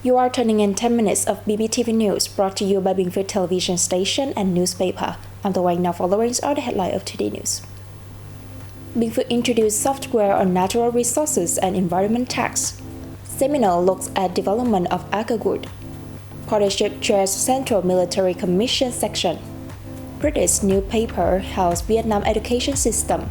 You are turning in 10 minutes of BPTV News brought to you by Bình Phuoc television station and newspaper. I'm the one now following are the headline of today's news. Binh Phuoc introduced software on natural resources and environment tax. Seminar looks at development of agri-good. Partnership chairs Central Military Commission section. British newspaper helps Vietnam education system.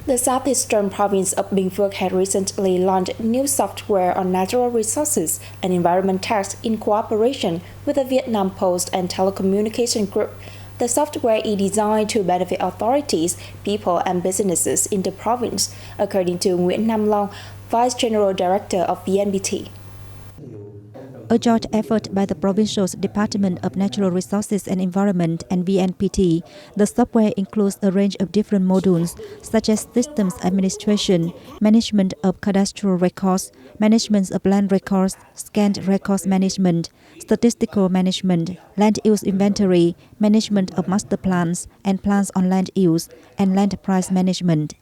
The southeastern province of Binh Phuoc had recently launched new software on natural resources and environment tax in cooperation with the Vietnam Post and Telecommunication Group. The software is designed to benefit authorities, people, and businesses in the province, according to Nguyễn Nam Long, Vice General Director of VNPT. A joint effort by the Provincial Department of Natural Resources and Environment and VNPT, the software includes a range of different modules such as systems administration, management of cadastral records, management of land records, scanned records management, statistical management, land use inventory, management of master plans and plans on land use, and land price management.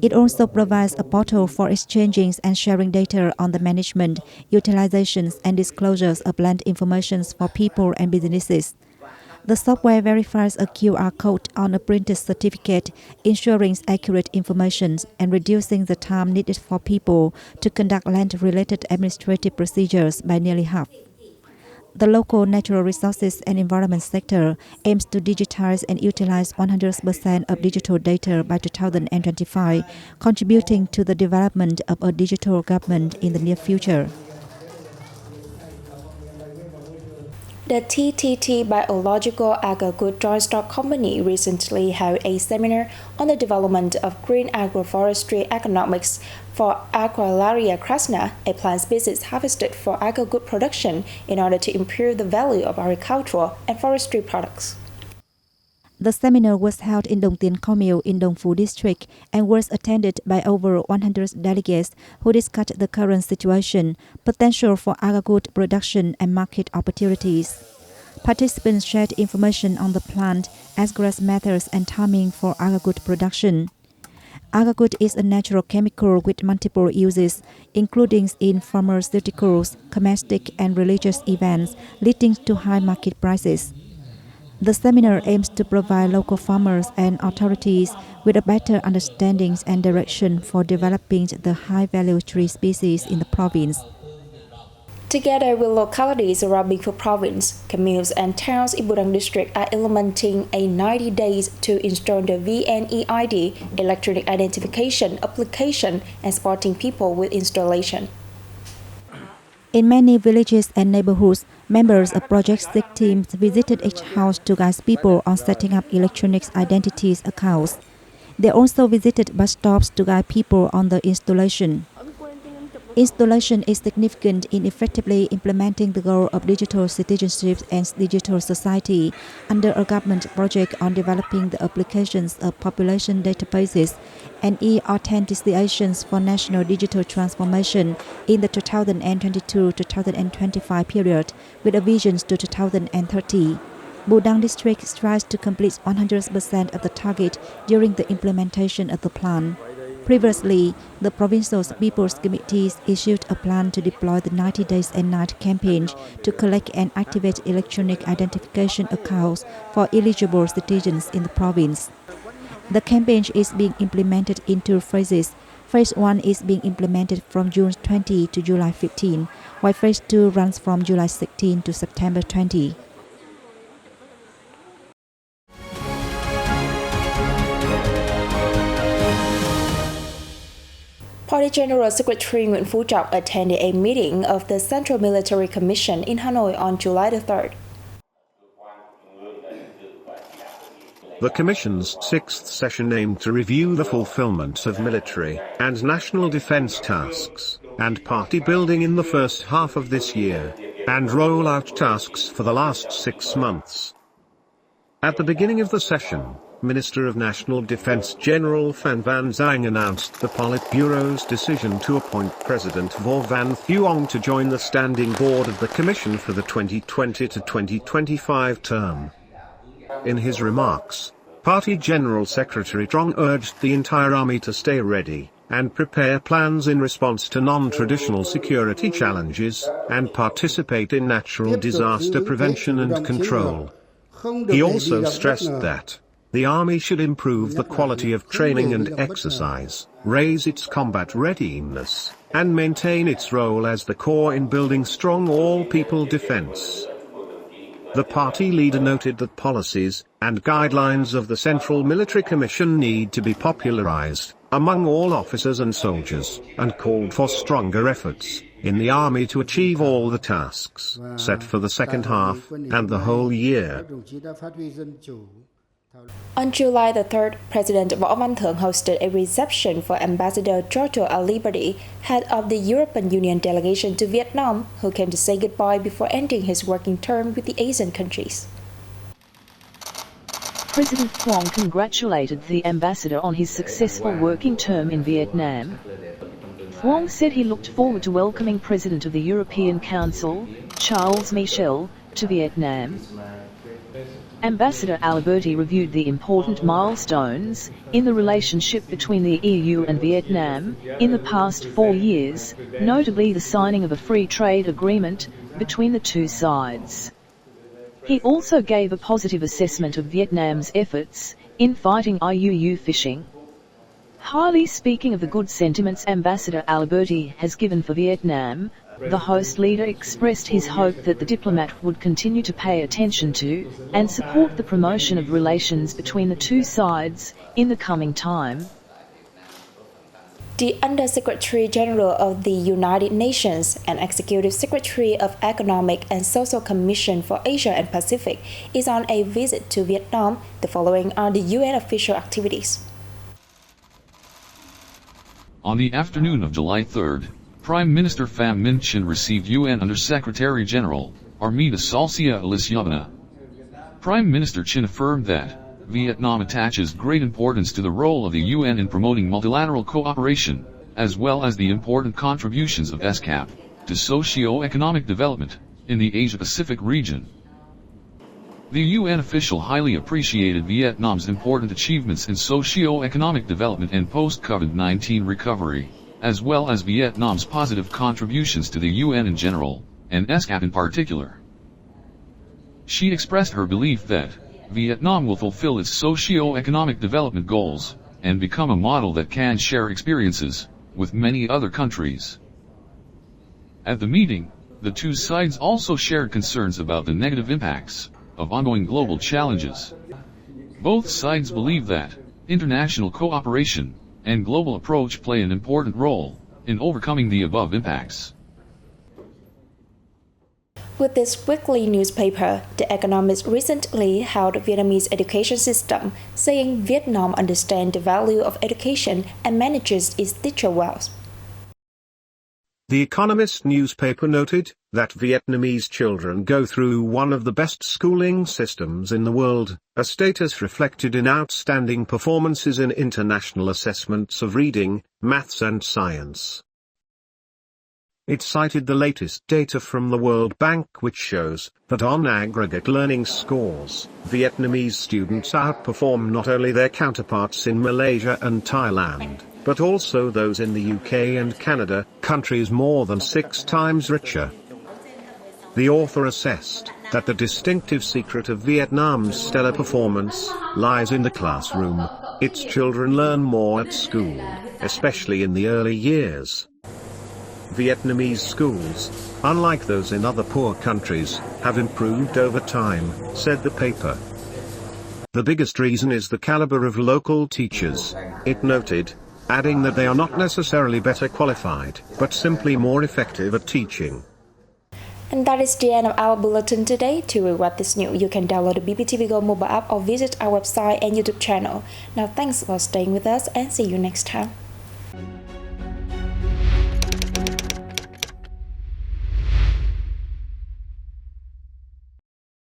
It also provides a portal for exchanging and sharing data on the management, utilizations, and disclosures of land information for people and businesses. The software verifies a QR code on a printed certificate, ensuring accurate information and reducing the time needed for people to conduct land-related administrative procedures by nearly half. The local natural resources and environment sector aims to digitize and utilize 100% of digital data by 2025, contributing to the development of a digital government in the near future. The TTT Biological Agri-Good Joint Stock Company recently held a seminar on the development of green agroforestry economics for Aqualaria Krasna, a plant species harvested for agri-good production in order to improve the value of agricultural and forestry products. The seminar was held in Dong Tien Commune in Dong Phu District and was attended by over 100 delegates who discussed the current situation, potential for agri-good production and market opportunities. Participants shared information on the plant, as well as methods and timing for agri-good production. Agri-good is a natural chemical with multiple uses, including in pharmaceuticals, domestic and religious events, leading to high market prices. The seminar aims to provide local farmers and authorities with a better understanding and direction for developing the high-value tree species in the province. Together with localities around Binh Phuoc province, communes and towns in Bù Đăng district are implementing a 90 days to install the VNEID electronic identification application and supporting people with installation. In many villages and neighborhoods, members of Project 6 teams visited each house to guide people on setting up electronic identities accounts. They also visited bus stops to guide people on the installation. Installation is significant in effectively implementing the goal of digital citizenship and digital society under a government project on developing the applications of population databases and e-authentications for national digital transformation in the 2022-2025 period with a vision to 2030. Bù Đăng district strives to complete 100% of the target during the implementation of the plan. Previously, the Provincial People's Committees issued a plan to deploy the 90 Days and Night campaign to collect and activate electronic identification accounts for eligible citizens in the province. The campaign is being implemented in two phases. Phase 1 is being implemented from June 20 to July 15, while Phase 2 runs from July 16 to September 20. Party General Secretary Nguyễn Phuoc attended a meeting of the Central Military Commission in Hanoi on July the 3rd. The Commission's sixth session aimed to review the fulfillment of military and national defense tasks and party building in the first half of this year, and roll out tasks for the last 6 months. At the beginning of the session, Minister of National Defense General Phan Van Giang announced the Politburo's decision to appoint President Vo Van Thuong to join the standing board of the Commission for the 2020 to 2025 term. In his remarks, Party General Secretary Trong urged the entire army to stay ready, and prepare plans in response to non-traditional security challenges, and participate in natural disaster prevention and control. He also stressed that the Army should improve the quality of training and exercise, raise its combat readiness, and maintain its role as the core in building strong all-people defense. The party leader noted that policies and guidelines of the Central Military Commission need to be popularized among all officers and soldiers, and called for stronger efforts in the Army to achieve all the tasks set for the second half and the whole year. On July the 3rd, President Võ Văn Thưởng hosted a reception for Ambassador Giorgio Aliberti, head of the European Union delegation to Vietnam, who came to say goodbye before ending his working term with the Asian countries. President Phuoc congratulated the ambassador on his successful working term in Vietnam. Phuoc said he looked forward to welcoming President of the European Council, Charles Michel, to Vietnam. Ambassador Aliberti reviewed the important milestones in the relationship between the EU and Vietnam in the past 4 years, notably the signing of a free trade agreement between the two sides. He also gave a positive assessment of Vietnam's efforts in fighting IUU fishing. Highly speaking of the good sentiments Ambassador Aliberti has given for Vietnam, the host leader expressed his hope that the diplomat would continue to pay attention to and support the promotion of relations between the two sides in the coming time. The Under-Secretary General of the United Nations and Executive Secretary of Economic and Social Commission for Asia and Pacific is on a visit to Vietnam. The following are the UN official activities. On the afternoon of July 3rd, Prime Minister Pham Minh Chinh received UN Under-Secretary General Armida Salcia Elysiovna. Prime Minister Chinh affirmed that Vietnam attaches great importance to the role of the UN in promoting multilateral cooperation, as well as the important contributions of SCAP to socio-economic development in the Asia-Pacific region. The UN official highly appreciated Vietnam's important achievements in socio-economic development and post-COVID-19 recovery, as well as Vietnam's positive contributions to the UN in general, and SCAP in particular. She expressed her belief that Vietnam will fulfill its socio-economic development goals, and become a model that can share experiences with many other countries. At the meeting, the two sides also shared concerns about the negative impacts of ongoing global challenges. Both sides believe that international cooperation and global approach play an important role in overcoming the above impacts. With this weekly newspaper, The Economist recently held Vietnamese education system, saying Vietnam understands the value of education and manages its teacher well. The Economist newspaper noted that Vietnamese children go through one of the best schooling systems in the world, a status reflected in outstanding performances in international assessments of reading, maths and science. It cited the latest data from the World Bank which shows that on aggregate learning scores, Vietnamese students outperform not only their counterparts in Malaysia and Thailand, but also those in the UK and Canada, countries more than 6 times richer. The author assessed that the distinctive secret of Vietnam's stellar performance lies in the classroom. Its children learn more at school, especially in the early years. Vietnamese schools, unlike those in other poor countries, have improved over time, said the paper. The biggest reason is the caliber of local teachers, it noted, adding that they are not necessarily better qualified, but simply more effective at teaching. And that is the end of our bulletin today. To rewatch this news, you can download the BPTV Go mobile app or visit our website and YouTube channel. Now thanks for staying with us and see you next time.